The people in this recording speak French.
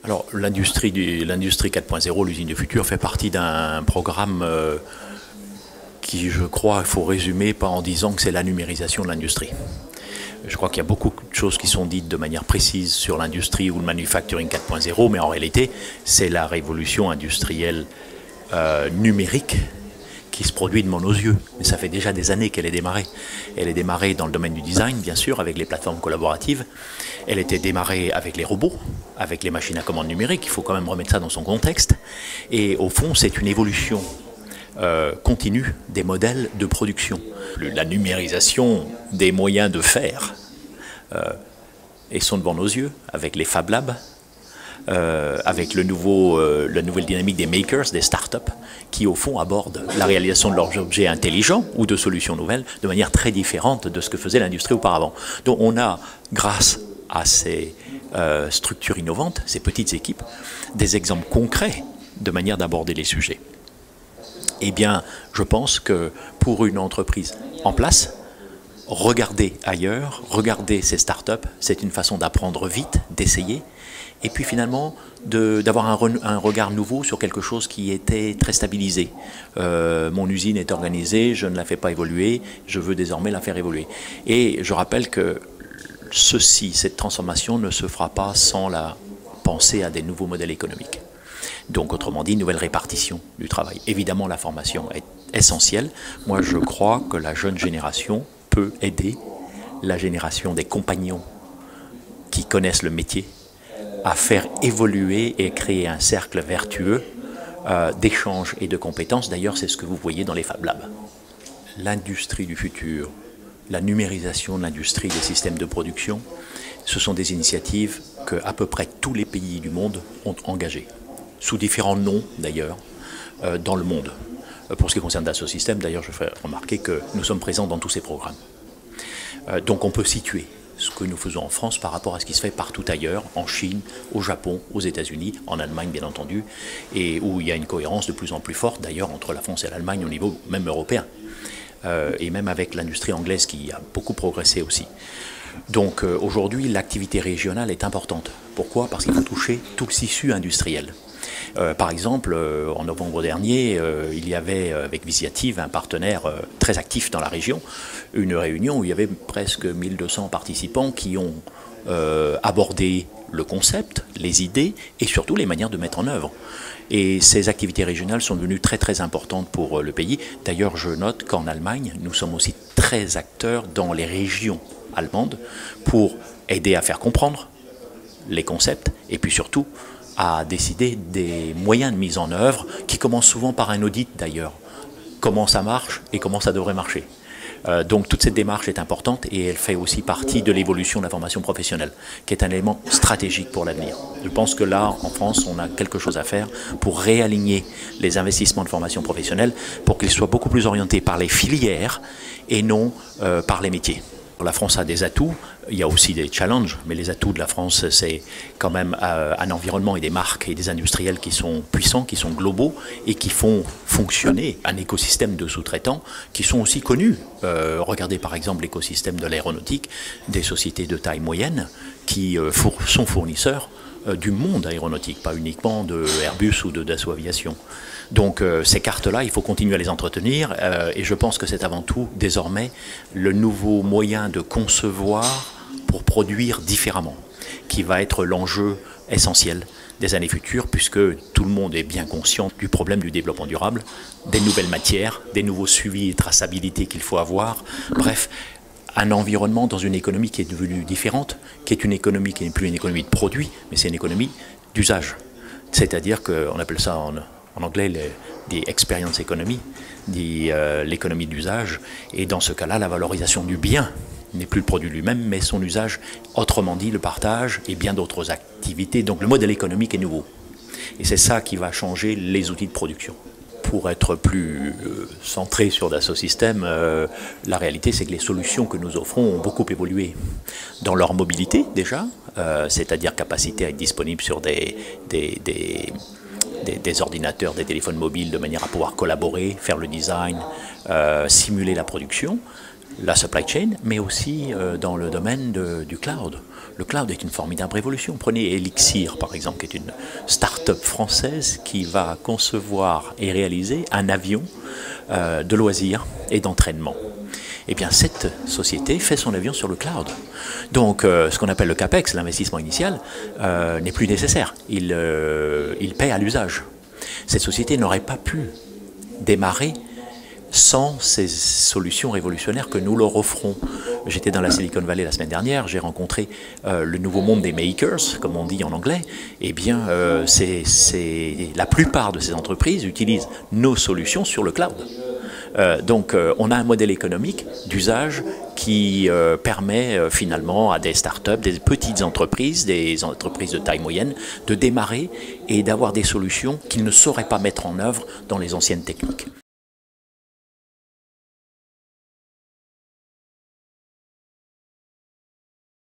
Alors l'industrie 4.0, l'usine du futur, fait partie d'un programme qui, je crois, il faut résumer pas en disant que c'est la numérisation de l'industrie. Je crois qu'il y a beaucoup de choses qui sont dites de manière précise sur l'industrie ou le manufacturing 4.0, mais en réalité, c'est la révolution industrielle numérique qui se produit devant nos yeux. Mais ça fait déjà des années qu'elle est démarrée. Elle est démarrée dans le domaine du design, bien sûr, avec les plateformes collaboratives. Elle était démarrée avec les robots, avec les machines à commande numérique. Il faut quand même remettre ça dans son contexte. Et au fond, c'est une évolution continue des modèles de production. La numérisation des moyens de faire et sont devant nos yeux, avec les Fab Labs, avec la nouvelle dynamique des makers, des startups, qui au fond abordent la réalisation de leurs objets intelligents ou de solutions nouvelles de manière très différente de ce que faisait l'industrie auparavant. Donc on a, grâce à ces structures innovantes, ces petites équipes, des exemples concrets de manière d'aborder les sujets. Eh bien, je pense que pour une entreprise en place, regarder ailleurs, regarder ces startups, c'est une façon d'apprendre vite, d'essayer, et puis finalement d'avoir un regard nouveau sur quelque chose qui était très stabilisé. Mon usine est organisée, je ne la fais pas évoluer, je veux désormais la faire évoluer. Et je rappelle que cette transformation ne se fera pas sans la pensée à des nouveaux modèles économiques. Donc, autrement dit, une nouvelle répartition du travail. Évidemment, la formation est essentielle. Moi, je crois que la jeune génération peut aider la génération des compagnons qui connaissent le métier à faire évoluer et créer un cercle vertueux d'échanges et de compétences. D'ailleurs, c'est ce que vous voyez dans les Fab Labs. L'industrie du futur, la numérisation de l'industrie des systèmes de production, ce sont des initiatives que à peu près tous les pays du monde ont engagées, sous différents noms d'ailleurs, dans le monde. Pour ce qui concerne Dassault Systèmes, d'ailleurs, je fais remarquer que nous sommes présents dans tous ces programmes. Donc on peut situer ce que nous faisons en France par rapport à ce qui se fait partout ailleurs, en Chine, au Japon, aux États-Unis, en Allemagne bien entendu, et où il y a une cohérence de plus en plus forte d'ailleurs entre la France et l'Allemagne au niveau même européen, et même avec l'industrie anglaise qui a beaucoup progressé aussi. Donc aujourd'hui, l'activité régionale est importante. Pourquoi? Parce qu'il faut toucher tout le tissu industriel. Par exemple, en novembre dernier, il y avait avec Visiative, un partenaire très actif dans la région, une réunion où il y avait presque 1200 participants qui ont abordé le concept, les idées et surtout les manières de mettre en œuvre. Et ces activités régionales sont devenues très très importantes pour le pays. D'ailleurs, je note qu'en Allemagne, nous sommes aussi très acteurs dans les régions allemandes pour aider à faire comprendre les concepts et puis surtout à décider des moyens de mise en œuvre qui commencent souvent par un audit d'ailleurs. Comment ça marche et comment ça devrait marcher. Donc toute cette démarche est importante et elle fait aussi partie de l'évolution de la formation professionnelle, qui est un élément stratégique pour l'avenir. Je pense que là, en France, on a quelque chose à faire pour réaligner les investissements de formation professionnelle pour qu'ils soient beaucoup plus orientés par les filières et non par les métiers. La France a des atouts, il y a aussi des challenges, mais les atouts de la France, c'est quand même un environnement et des marques et des industriels qui sont puissants, qui sont globaux et qui font fonctionner un écosystème de sous-traitants qui sont aussi connus. Regardez par exemple l'écosystème de l'aéronautique, des sociétés de taille moyenne qui sont fournisseurs du monde aéronautique, pas uniquement de Airbus ou de Dassault Aviation. Donc ces cartes-là, il faut continuer à les entretenir et je pense que c'est avant tout désormais le nouveau moyen de concevoir pour produire différemment qui va être l'enjeu essentiel des années futures puisque tout le monde est bien conscient du problème du développement durable, des nouvelles matières, des nouveaux suivis et traçabilité qu'il faut avoir, bref, un environnement dans une économie qui est devenue différente, qui est une économie qui n'est plus une économie de produits, mais c'est une économie d'usage. C'est-à-dire qu'on appelle ça en anglais des experience economy, l'économie d'usage, et dans ce cas-là, la valorisation du bien n'est plus le produit lui-même, mais son usage, autrement dit le partage et bien d'autres activités. Donc le modèle économique est nouveau. Et c'est ça qui va changer les outils de production. Pour être plus centré sur Dassault Systèmes, la réalité c'est que les solutions que nous offrons ont beaucoup évolué dans leur mobilité déjà, c'est-à-dire capacité à être disponible sur des ordinateurs, des téléphones mobiles de manière à pouvoir collaborer, faire le design, simuler la production. la supply chain, mais aussi dans le domaine du cloud. Le cloud est une formidable révolution. Prenez Elixir, par exemple, qui est une start-up française qui va concevoir et réaliser un avion de loisirs et d'entraînement. Eh bien, cette société fait son avion sur le cloud. Donc, ce qu'on appelle le CAPEX, l'investissement initial, n'est plus nécessaire. Il paie à l'usage. Cette société n'aurait pas pu démarrer sans ces solutions révolutionnaires que nous leur offrons. J'étais dans la Silicon Valley la semaine dernière, j'ai rencontré le nouveau monde des makers, comme on dit en anglais. Eh bien, la plupart de ces entreprises utilisent nos solutions sur le cloud. Donc, on a un modèle économique d'usage qui permet finalement à des startups, des petites entreprises, des entreprises de taille moyenne, de démarrer et d'avoir des solutions qu'ils ne sauraient pas mettre en œuvre dans les anciennes techniques.